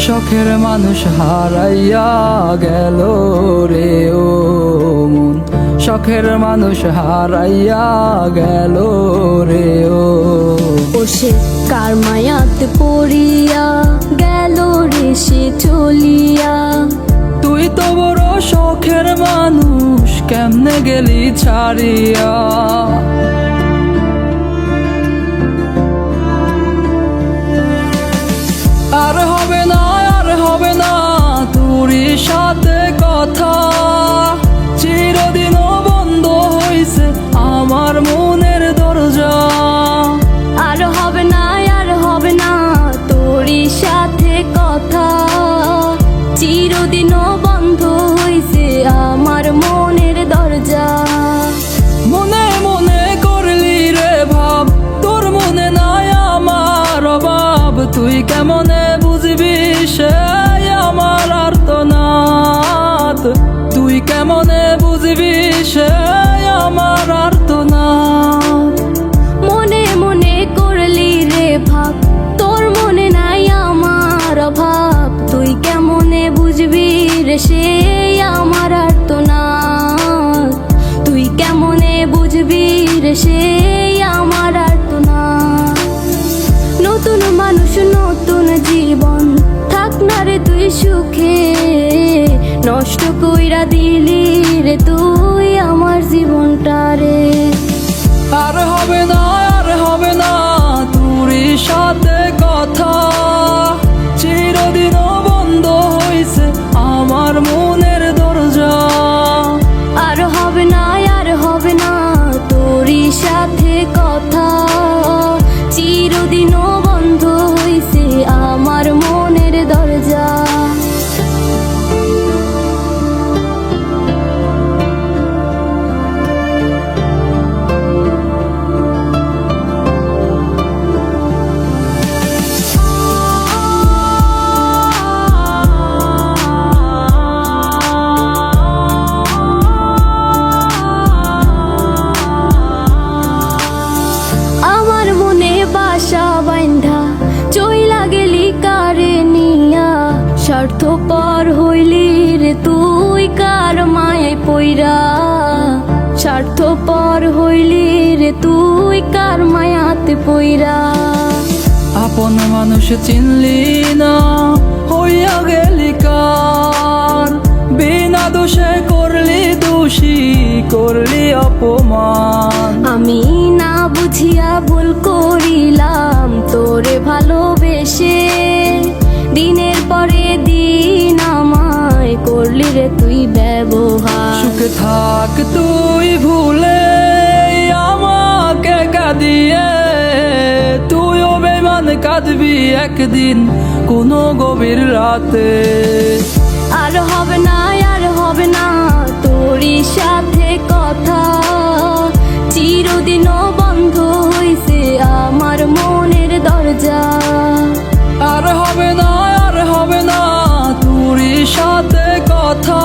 শখের মানুষ হারাইয়া গেল রে ও মন, শখের মানুষ হারাইয়া গেল রে ও। সে কার মায়াতে পড়িয়া গেল রে সে চলিয়া। তুই তো বড় শখের মানুষ, কেমনে গেলি ছাড়িয়া। আর হবে না, আর হবে না তোরই সাথে কথা, চিরদিনও বন্ধ হইছে আমার মনের দরজা। আর হবে না, আর হবে না তোরই সাথে কথা, চিরদিনও বন্ধ হইছে আমার মনের দরজা। মনে মনে করলি রে ভাব, তোর মনে নাই আমার অভাব, তুই কেমনে বুঝবি সে আমার আর্তনাদ, তুই কেমনে বুঝবি সে আমার আর্তনাদ। মনে মনে করলি রে ভাব, তোর মনে নাই আমার অভাব, তুই কেমনে বুঝবি রে সে আমার আর্তনাদ, তুই কেমনে বুঝবি রে সে আমার আর্তনাদ। নতুন মানুষ নতুন জীবন, থাক না রে তুই সুখে, নষ্ট কইরা দিলি রে তুই আমার জীবনটা রে। আর হবে না, আর হবে না তোরই সাথে কথা, চিরদিনও বন্ধ হইছে আমার মনের দরজা। আর হবে না, আর হবে না তোরই সাথে কথা, চিরদিনও বন্ধ হইছে আমার মনের দরজা। বাসা বাইন্ধা চইলা গেলি কারে নিয়া, স্বার্থপর হইলি রে তুই কার মায়ে পইরা, স্বার্থপর হইলি রে তুই কার মায়াতে পইরা। আপন মানুষ চিনলি না, হইয়া গেলি কার, বিনা দোষে করলি দোষী, করলি অপমান। আমি না বুঝিয়া ভুল করিলাম তোরে ভালোবেসে, দিনের পরে দিন আমায় করলি রে তুই ব্যবহার। সুখে থাক তুই ভুলে আমাকে কাঁদিয়ে, তুইও বেমান কাঁদবি একদিন কোনো গভীর রাতে। আর হবে না, আর হবে না তোরই সাথে কথা, চিরদিনও বন্ধ হইছে আমার মনের দরজা। আর হবে না, আর হবে না তোরই সাথে কথা,